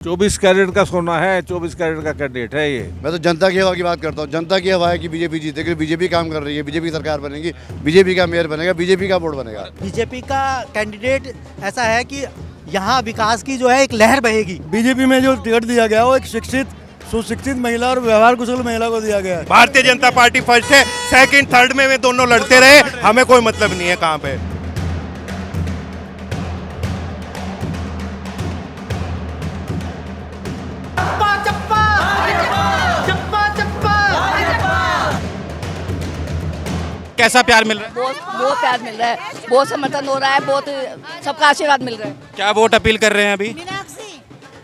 24 carat का सोना है, 24 कैरेट का कैंडिडेट है ये। मैं तो जनता की हवा की बात करता हूँ। जनता की हवा है कि बीजेपी जीतेगी, बीजेपी काम कर रही है, बीजेपी की सरकार बनेगी, बीजेपी का मेयर बनेगा, बीजेपी का बोर्ड बनेगा। बीजेपी का कैंडिडेट ऐसा है कि यहाँ विकास की जो है एक लहर बहेगी। बीजेपी में जो टिकट दिया गया वो एक शिक्षित सुशिक्षित महिला और व्यवहार कुशल महिला को दिया गया है। भारतीय जनता पार्टी फर्स्ट है, सेकंड थर्ड में वे दोनों लड़ते रहे, हमें कोई मतलब नहीं है कहाँ पे। कैसा प्यार मिल रहा है? बहुत प्यार मिल रहा है, बहुत समर्थन हो रहा है, बहुत सबका आशीर्वाद मिल रहा है। क्या वोट अपील कर रहे हैं अभी?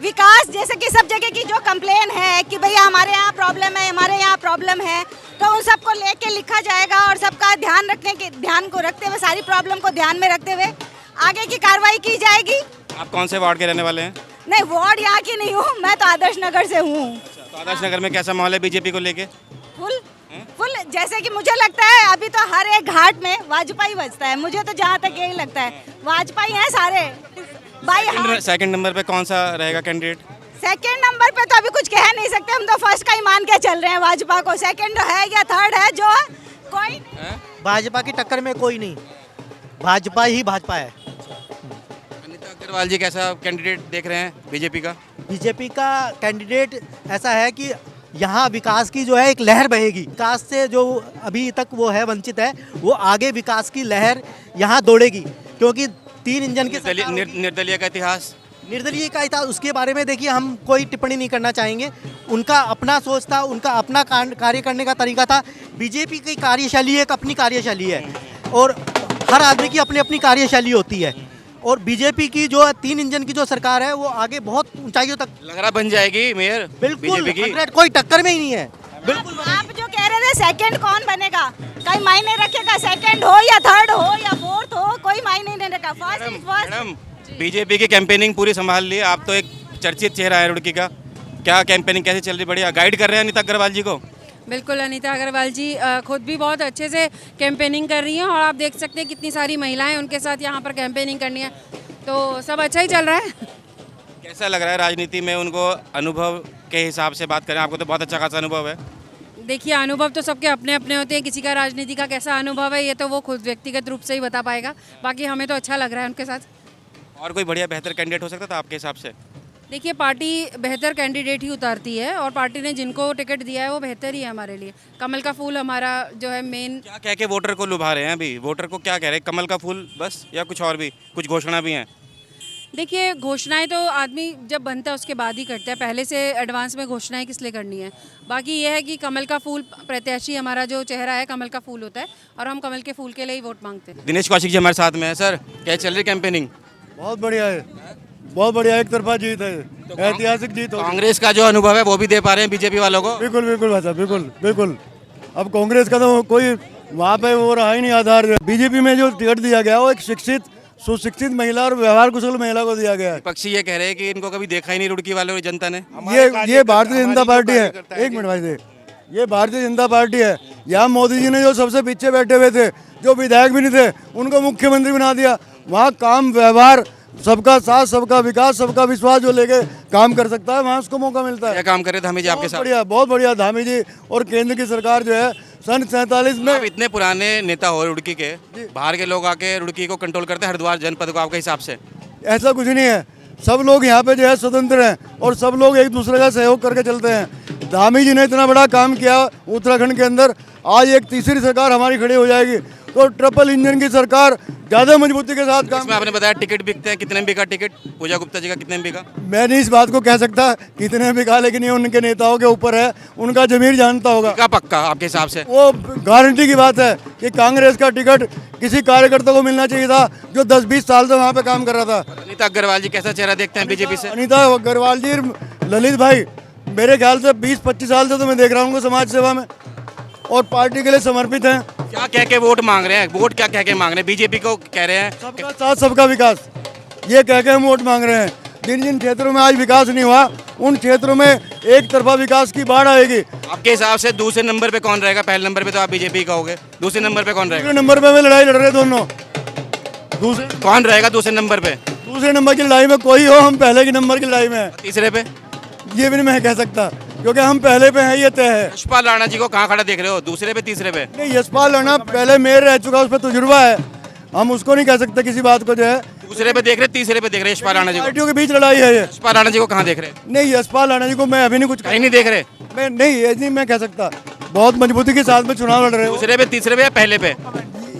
विकास जैसे कि सब जगह की जो कंप्लेन है कि भैया हमारे यहाँ प्रॉब्लम है, हमारे यहाँ प्रॉब्लम है, तो उन सबको लेके लिखा जाएगा और सबका ध्यान को रखते हुए, सारी प्रॉब्लम को ध्यान में रखते हुए आगे की कार्रवाई की जाएगी। आप कौन से वार्ड के रहने वाले हैं? नहीं, वार्ड यहाँ की नहीं हूँ, मैं तो आदर्श नगर से हूँ। तो आदर्श नगर में कैसा माहौल है बीजेपी को लेके? फुल जैसे कि मुझे लगता है अभी तो हर एक घाट में वाजपेयी बजता है, मुझे तो जहाँ तक यही लगता है वाजपेयी हैं सारे भाई। सेकंड नंबर पे कौन सा रहेगा कैंडिडेट? सेकंड नंबर पे तो अभी कुछ कह नहीं सकते, हम तो फर्स्ट का ही मान के चल रहे हैं भाजपा को। सेकंड है या थर्ड है जो कोई भाजपा की टक्कर में कोई नहीं, भाजपा ही भाजपा है। अनीता अग्रवाल जी कैसा कैंडिडेट देख रहे हैं बीजेपी का? बीजेपी का कैंडिडेट ऐसा है कि यहाँ विकास की जो है एक लहर बहेगी। विकास से जो अभी तक वो है वंचित है, वो आगे विकास की लहर यहाँ दौड़ेगी, क्योंकि 3 इंजन के निर्दलीय का इतिहास, निर्दलीय का इतिहास उसके बारे में देखिए हम कोई टिप्पणी नहीं करना चाहेंगे। उनका अपना सोच था, उनका अपना कार्य करने का तरीका था। बीजेपी की कार्यशैली एक अपनी कार्यशैली है और हर आदमी की अपनी अपनी कार्यशैली होती है। और बीजेपी की जो 3 इंजन की जो सरकार है वो आगे बहुत ऊंचाइयों तक लग रहा बन जाएगी मेयर बिल्कुल बीजेपी की। 100 कोई टक्कर में ही नहीं है। बिल्कुल आप जो कह रहे थे सेकंड कौन बनेगा, कई मायने रखेगा, सेकंड हो या थर्ड हो या फोर्थ हो, कोई मायने नहीं रखा। First is first. Madam, BJP की कैंपेनिंग पूरी संभाल ली, आप तो एक चर्चित चेहरा है रुड़की का। क्या कैंपेनिंग कैसे चल रही? बढ़िया गाइड कर रहे हैं अनीता अग्रवाल जी को? बिल्कुल, अनीता अग्रवाल जी खुद भी बहुत अच्छे से कैंपेनिंग कर रही हैं और आप देख सकते हैं कितनी सारी महिलाएं उनके साथ यहाँ पर कैंपेनिंग करनी है, तो सब अच्छा ही चल रहा है। कैसा लग रहा है राजनीति में उनको? अनुभव के हिसाब से बात करें, आपको तो बहुत अच्छा खासा अनुभव है। देखिए, अनुभव तो सबके अपने अपने होते हैं, किसी का राजनीति का कैसा अनुभव है ये तो वो खुद व्यक्तिगत रूप से ही बता पाएगा। बाकी हमें तो अच्छा लग रहा है उनके साथ। और कोई बढ़िया बेहतर कैंडिडेट हो सकता था आपके हिसाब से? देखिए, पार्टी बेहतर कैंडिडेट ही उतारती है और पार्टी ने जिनको टिकट दिया है वो बेहतर ही है हमारे लिए। कमल का फूल हमारा जो है मेन। क्या कह के वोटर को लुभा रहे हैं अभी? वोटर को क्या कह रहे हैं? कमल का फूल बस, या कुछ और भी, कुछ घोषणा भी हैं? देखिए, घोषणाएं तो आदमी जब बनता है उसके बाद ही करता है, पहले से एडवांस में घोषणाएं किस लिए करनी है। बाकी ये है कि कमल का फूल प्रत्याशी हमारा जो चेहरा है कमल का फूल होता है और हम कमल के फूल के लिए ही वोट मांगते हैं। दिनेश कौशिक जी हमारे साथ में है। सर, क्या चल रही कैंपेनिंग? बहुत बढ़िया है, बहुत बढ़िया, एक तरफा जीत है, ऐतिहासिक जीत हो। कांग्रेस का जो अनुभव है वो भी दे पा रहे हैं बीजेपी वालों को? बिल्कुल बिल्कुल भाई साहब, बिल्कुल बिल्कुल। अब कांग्रेस का तो कोई वहाँ पे वो रहा ही नहीं आधार। बीजेपी में जो टिकट दिया गया वो एक शिक्षित सुशिक्षित महिला और व्यवहार कुशल महिला को दिया गया है। पक्षी ये कह रहे हैं कि इनको कभी देखा ही नहीं रुड़की वालों की जनता ने। ये भारतीय जनता पार्टी है। एक मिनट भाई साहब, ये भारतीय जनता पार्टी है। यहाँ मोदी जी ने जो सबसे पीछे बैठे हुए थे, जो विधायक भी नहीं थे, उनको मुख्यमंत्री बना दिया। वहाँ काम व्यवहार, सबका साथ, सबका विकास, सबका विश्वास जो लेके काम कर सकता है, वहाँ उसको मौका मिलता है। क्या काम करे धामी जी आपके साथ? बढ़िया, बहुत बढ़िया। धामी जी और केंद्र की सरकार जो है सन 47 में। आप इतने पुराने नेता हो रुड़की के, बाहर के लोग आके रुड़की को कंट्रोल करते हैं, हरिद्वार जनपद को, आपके हिसाब से? ऐसा कुछ नहीं है, सब लोग यहाँ पे जो है स्वतंत्र हैं और सब लोग एक दूसरे का सहयोग करके चलते हैं। धामी जी ने इतना बड़ा काम किया उत्तराखंड के अंदर, आज एक तीसरी सरकार हमारी खड़ी हो जाएगी, तो ट्रिपल इंजन की सरकार ज्यादा मजबूती के साथ काम। इसमें आपने बताया टिकट बिकते हैं, कितने में बिका टिकट? पूजा गुप्ता जी का कितने में बिका? मैं नहीं इस बात को कह सकता कितने में बिका, लेकिन ये उनके नेताओं के ऊपर है, उनका जमीर जानता होगा। बिका पक्का आपके हिसाब से? वो गारंटी की बात है कि कांग्रेस का टिकट किसी कार्यकर्ता को मिलना चाहिए था जो 10-20 साल से वहाँ पे काम कर रहा था। अनीता अग्रवाल जी कैसा चेहरा देखते हैं बीजेपी से? अनीता अग्रवाल जी, ललित भाई, मेरे ख्याल से 20-25 साल से तो मैं देख रहा हूँ समाज सेवा में और पार्टी के लिए समर्पित हैं। क्या कह के वोट मांग रहे हैं? वोट क्या कह के मांग रहे हैं? बीजेपी को कह रहे हैं सबका साथ, सबका विकास, ये कह के हम वोट मांग रहे हैं। जिन जिन क्षेत्रों में आज विकास नहीं हुआ, उन क्षेत्रों में एक तरफा विकास की बाढ़ आएगी। आपके हिसाब से दूसरे नंबर पे कौन रहेगा? पहले नंबर पे तो आप बीजेपी कहोगे, दूसरे नंबर पे कौन रहेगा? दूसरे नंबर पे वे लड़ाई लड़ रहे हैं दोनों। कौन रहेगा दूसरे नंबर पे? दूसरे नंबर की लड़ाई में कोई हो, हम पहले के नंबर की लड़ाई में हैं। तीसरे पे ये भी नहीं मैं कह सकता, क्योंकि हम पहले पे हैं, ये तय है। यशपाल राणा जी को कहाँ खड़ा देख रहे हो, दूसरे पे तीसरे पे? नहीं, यशपाल राणा पहले मेयर रह चुका, उस पर तजुर्बा है, हम उसको नहीं कह सकते किसी बात को जो है। दूसरे पे देख रहे, तीसरे पे देख रहे यशपाल राणा जी को? पार्टियों के बीच लड़ाई है ये। यशपाल राणा जी को कहाँ देख रहे? नहीं, यशपाल राणा जी को मैं अभी नहीं कुछ कहीं नहीं देख रहे? मैं नहीं, ये नहीं मैं कह सकता, बहुत मजबूती के साथ में चुनाव लड़ रहे हो। दूसरे पे तीसरे पे या पहले पे?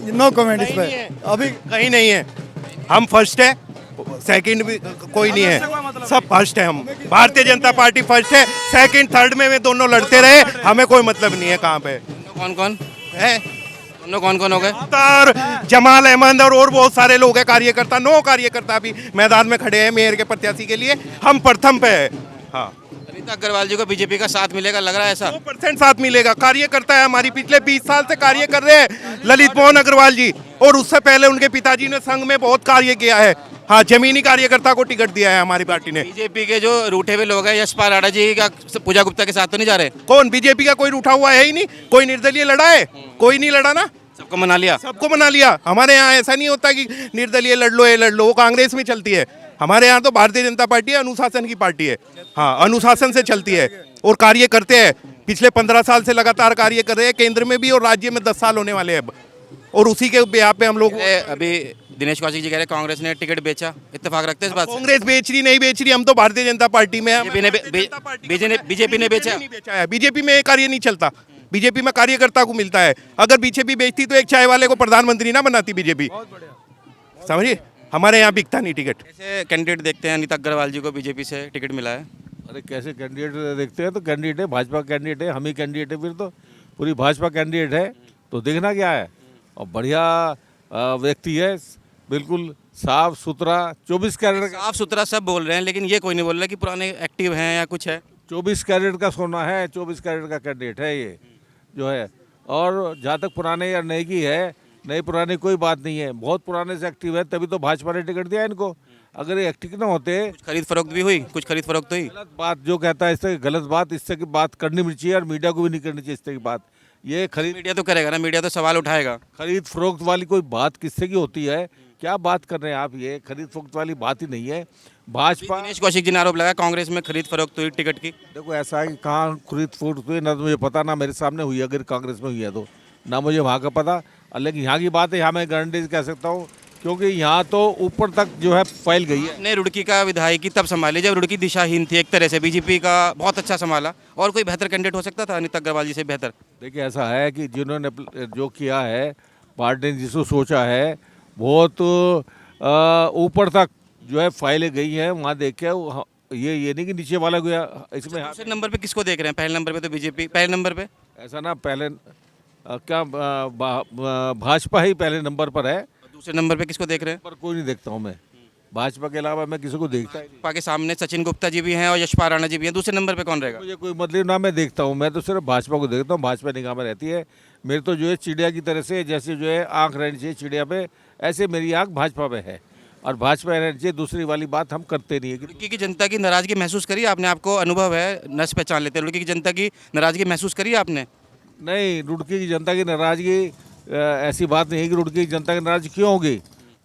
नो कमेंट इस पे अभी। कहीं नहीं है, हम फर्स्ट है, सेकंड भी कोई नहीं है, सब फर्स्ट है। हम भारतीय जनता पार्टी फर्स्ट है, सेकंड थर्ड में दोनों लड़ते रहे, हमें कोई मतलब नहीं है कहाँ पे कौन कौन है। दोनों कौन कौन हो गए? अख्तर, जमाल अहमद और बहुत सारे लोग हैं कार्यकर्ता, 9 कार्यकर्ता अभी मैदान में खड़े हैं मेयर के प्रत्याशी के लिए, हम प्रथम पे है। हाँ, अनीता अग्रवाल जी को बीजेपी का साथ मिलेगा, लग रहा है ऐसा? 100% साथ मिलेगा। कार्यकर्ता है हमारी, पिछले 20 साल से कार्य कर रहे हैं ललित मोहन अग्रवाल जी, और उससे पहले उनके पिताजी ने संघ में बहुत कार्य किया है। हाँ, जमीनी कार्यकर्ता को टिकट दिया है हमारी पार्टी ने। बीजेपी के जो रूठे हुए लोग हैं, यशपाल राणा जी का पूजा गुप्ता के साथ तो नहीं जा रहे? कौन बीजेपी का कोई उठा हुआ है ही नहीं, कोई निर्दलीय लड़ा है? कोई नहीं लड़ा ना, सबको मना लिया? सबको मना लिया। हमारे यहाँ ऐसा नहीं होता कि निर्दलीय लड़ लो, ये लड़ लो, वो कांग्रेस में चलती है। हमारे यहाँ तो भारतीय जनता पार्टी है, अनुशासन की पार्टी है। हाँ, अनुशासन से चलती है और कार्य करते हैं। पिछले 15 साल से लगातार कार्य कर रहे हैं, केंद्र में भी और राज्य में 10 साल होने वाले हैं अब, और उसी के ब्याह पे हम लोग। अभी दिनेश कौशिक जी कह रहे हैं कांग्रेस ने टिकट बेचा, इत्तेफाक रखते हैं इस बात से? कांग्रेस बेच रही नहीं बेच रही, हम तो भारतीय जनता पार्टी में हैं। बीजेपी ने बेचा है। बीजेपी में कार्य नहीं चलता, बीजेपी में कार्यकर्ता को मिलता है। अगर बीजेपी बेचती तो एक चाय वाले को प्रधानमंत्री ना बनाती बीजेपी, समझिए। हमारे यहाँ बिकता नहीं टिकट। कैसे कैंडिडेट देखते हैं? अनीता अग्रवाल जी को बीजेपी से टिकट मिला है। अरे कैसे कैंडिडेट देखते हैं? तो कैंडिडेट है, भाजपा कैंडिडेट है, हम ही कैंडिडेट है, फिर तो पूरी भाजपा कैंडिडेट है, तो देखना क्या है। और बढ़िया व्यक्ति है, बिल्कुल साफ सुथरा, 24 कैरेट का। साफ सुथरा सब बोल रहे हैं, लेकिन ये कोई नहीं बोल रहा कि पुराने एक्टिव हैं या कुछ है। 24 कैरेट का सोना है, 24 कैरेट का कैंडिडेट है ये जो है। और जहाँ तक पुराने या नए की है, नई पुरानी कोई बात नहीं है, बहुत पुराने से एक्टिव है, तभी तो भाजपा ने टिकट दिया इनको। अगर ये एक्टिव ना होते, कुछ खरीद फरोख्त भी हुई, कुछ खरीद फरोख्त हुई। गलत बात जो कहता है इससे गलत बात, इससे की बात करनी भी चाहिए और मीडिया को भी नहीं करनी चाहिए इस तरह की बात। ये खरीद मीडिया तो करेगा ना, मीडिया तो सवाल उठाएगा। खरीद फरोख्त वाली कोई बात किससे की होती है? क्या बात कर रहे हैं आप? ये खरीद फरोख्त वाली बात ही नहीं है। भाजपा, दिनेश कौशिक जी ने आरोप लगाया कांग्रेस में खरीद फरोख्त हुई टिकट की। देखो ऐसा है कि कहाँ खरीद फरोख्त हुई ना, तो मुझे पता, ना मेरे सामने हुई, अगर कांग्रेस में हुई है तो ना मुझे वहाँ का पता। लेकिन यहाँ की बात है, यहाँ मैं गारंटी कह सकता हूँ, क्योंकि यहाँ तो ऊपर तक जो है फैल गई है। ने रुड़की का विधायकी तब संभाली जब रुड़की दिशाहीन थी एक तरह से, बीजेपी का बहुत अच्छा संभाला। और कोई बेहतर कैंडिडेट हो सकता था अनीता अग्रवाल जी से बेहतर? देखिए ऐसा है कि जिन्होंने जो किया है, पार्टी ने जिसको सोचा है, बहुत ऊपर तक जो है फाइलें गई हैं, वहाँ देख के ये नहीं कि नीचे वाला गया इसमें। दूसरे नंबर पे किसको देख रहे हैं? पहले नंबर पे तो बीजेपी, पहले नंबर पे ऐसा ना, पहले क्या भाजपा ही पहले नंबर पर है। दूसरे नंबर पे किसको देख रहे हैं? पर कोई नहीं देखता हूँ मैं, भाजपा के अलावा मैं किसी को देखता ही नहीं। भाजपा के सामने सचिन गुप्ता जी भी हैं और यशपाल राणा जी भी हैं, दूसरे नंबर पे कौन रहेगा? मुझे कोई मतलब ना मैं देखता हूँ, मैं तो सिर्फ भाजपा को देखता हूँ, भाजपा निगाह में रहती है। मेरे तो जो है चिड़िया की तरह से, जैसे जो है आँख रहनी चाहिए चिड़िया पे, ऐसे मेरी आँख भाजपा पे है, और भाजपा रहनी चाहिए। दूसरी वाली बात हम करते नहीं है। रुड़की की जनता की नाराजगी महसूस करी आपने? आपको अनुभव है, नस पहचान लेते हैं। रुड़की की जनता की नाराजगी महसूस करी आपने? नहीं, रुड़की की जनता की नाराजगी ऐसी बात नहीं है कि रुड़की की जनता की नाराजगी क्यों होगी।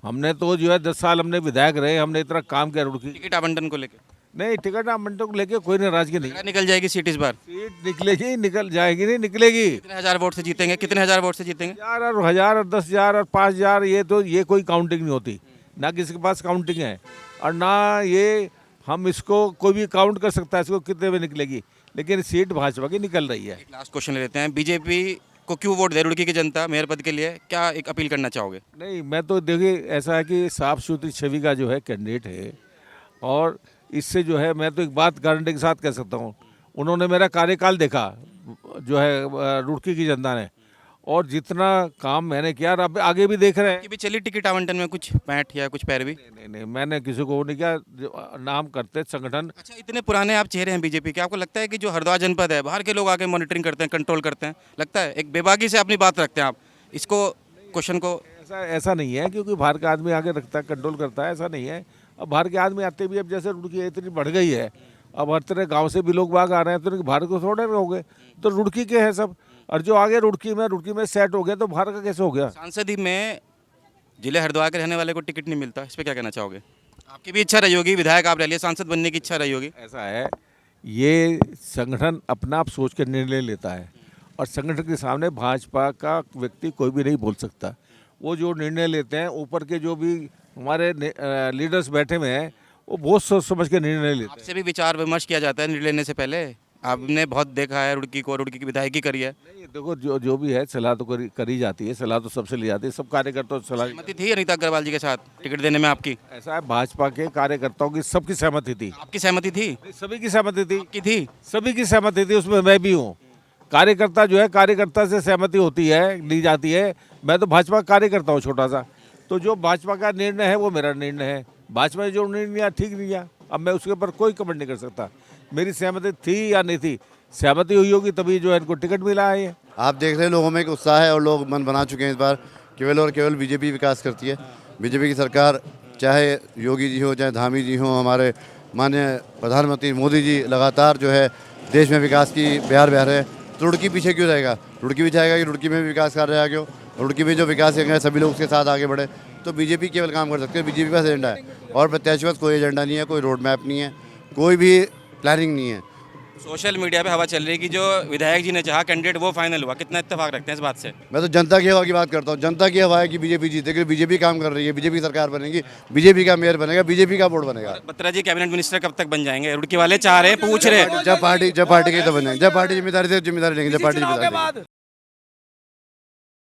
हमने तो जो है 10 साल हमने विधायक रहे, हमने इतना काम किया रुड़की। टिकट आवंटन को लेकर? नहीं, टिकट आवंटन को लेकर कोई नाराजगी नहीं। निकल जाएगी सीट इस बार? सीट निकलेगी, निकल जाएगी, नहीं निकलेगी। कितने हजार वोट से जीतेंगे? कितने हजार वोट से जीतेंगे? 1000 और 1000 और 10,000 और 5,000, ये कोई काउंटिंग नहीं होती, ना किसी के पास काउंटिंग है, और ना ये हम इसको कोई भी काउंट कर सकता है इसको कितने में निकलेगी। लेकिन सीट भाजपा की निकल रही है। लास्ट क्वेश्चन ले लेते हैं, बीजेपी को क्यों वोट दे रुड़की की जनता मेयर पद के लिए? क्या एक अपील करना चाहोगे? नहीं, मैं तो देखिए ऐसा है कि साफ सुथरी छवि का जो है कैंडिडेट है, और इससे जो है मैं तो एक बात गारंटी के साथ कह सकता हूँ, उन्होंने मेरा कार्यकाल देखा जो है रुड़की की जनता ने, और जितना काम मैंने किया, अब आगे भी देख रहे हैं। कि भी चलिए टिकट आवंटन में कुछ पैंठ या कुछ पैरवी? नहीं, मैंने किसी को नहीं किया, नाम करते संगठन। अच्छा, इतने पुराने आप चेहरे हैं बीजेपी के, आपको लगता है कि जो हरिद्वार जनपद है, बाहर के लोग आके मॉनिटरिंग करते हैं, कंट्रोल करते हैं? लगता है एक बेबाकी से अपनी बात रखते हैं आप, इसको क्वेश्चन को? ऐसा नहीं है, क्योंकि बाहर का आदमी आगे रखता है, कंट्रोल करता है, ऐसा नहीं है। अब बाहर के आदमी आते भी, अब जैसे रुड़की इतनी बढ़ गई है, अब हर तरह गांव से भी लोग बाग आ रहे हैं, तो बाहर को थोड़े हो गए, तो रुड़की के हैं सब, और जो आगे रुड़की में सेट हो गया, तो बाहर का कैसे हो गया? सांसद ही में जिले हरिद्वार के रहने वाले को टिकट नहीं मिलता, इस पर क्या कहना चाहोगे? आपकी भी इच्छा रही होगी, विधायक आप रह लिए, सांसद बनने की इच्छा रही होगी। ऐसा है, ये संगठन अपना आप सोच कर निर्णय लेता है और संगठन के सामने भाजपा का व्यक्ति कोई भी नहीं बोल सकता। वो जो निर्णय लेते हैं, ऊपर के जो भी हमारे लीडर्स बैठे हुए हैं, वो बहुत सोच समझ के निर्णय लेते हैं। आपसे भी विचार विमर्श किया जाता है निर्णय लेने से पहले? आपने बहुत देखा है, रुड़की की विधायकी करी है। नहीं, देखो जो भी है सलाह तो करी जाती है, सलाह तो सबसे ली जाती है, सब कार्यकर्ताओं से सलाह। सहमति थी अनीता अग्रवाल जी के साथ टिकट देने में आपकी? ऐसा है, भाजपा के कार्यकर्ताओं की सबकी सहमति थी। आपकी सहमति थी? सभी की सहमति थी। आपकी थी? सभी की सहमति थी, उसमें मैं भी हूँ। कार्यकर्ता जो है, कार्यकर्ता से सहमति होती है, ली जाती है। मैं तो भाजपा का कार्यकर्ता हूँ छोटा सा, तो जो भाजपा का निर्णय है वो मेरा निर्णय है। भाजपा ने जो निर्णय लिया ठीक नहीं लिया, अब मैं उसके ऊपर कोई कमेंट नहीं कर सकता। मेरी सहमति थी या नहीं थी, सहमति हुई होगी तभी जो है इनको टिकट मिला है। ये आप देख रहे हैं लोगों में एक उत्साह है और लोग मन बना चुके हैं इस बार केवल और केवल बीजेपी विकास करती है। बीजेपी की सरकार, चाहे योगी जी हो, चाहे धामी जी हो, हमारे माननीय प्रधानमंत्री मोदी जी लगातार जो है देश में विकास की बहार बहा रहे हैं। तो रुड़की पीछे क्यों रहेगा? रुड़की भी चाहेगा कि रुड़की में भी विकास कर रहा है क्यों? रुड़की में जो विकास करेंगे सभी लोग उसके साथ आगे बढ़े। तो बीजेपी केवल काम कर सकते हैं, बीजेपी का एजेंडा है और प्रत्याशी पास कोई एजेंडा नहीं है, कोई रोड मैप नहीं है, कोई भी प्लानिंग नहीं है। सोशल मीडिया पे हवा चल रही है कि जो विधायक जी ने चाहा कैंडिडेट वो फाइनल हुआ, कितना इत्तेफाक रखते हैं इस बात से? मैं तो जनता की हवा की बात करता हूँ। जनता की हवा है कि बीजेपी जीतेगी, बीजेपी काम कर रही है, बीजेपी की सरकार बनेगी, बीजेपी का मेयर बनेगा, बीजेपी का बोर्ड बनेगा। बत्रा जी कैबिनेट मिनिस्टर कब तक बन जाएंगे? रुड़की वाले चाह रहे हैं, पूछ रहे हैं। जब पार्टी के तो बन जाएंगे, जब पार्टी जिम्मेदारी से जिम्मेदारी लेंगे, जब पार्टी जिम्मेदारी लेंगे।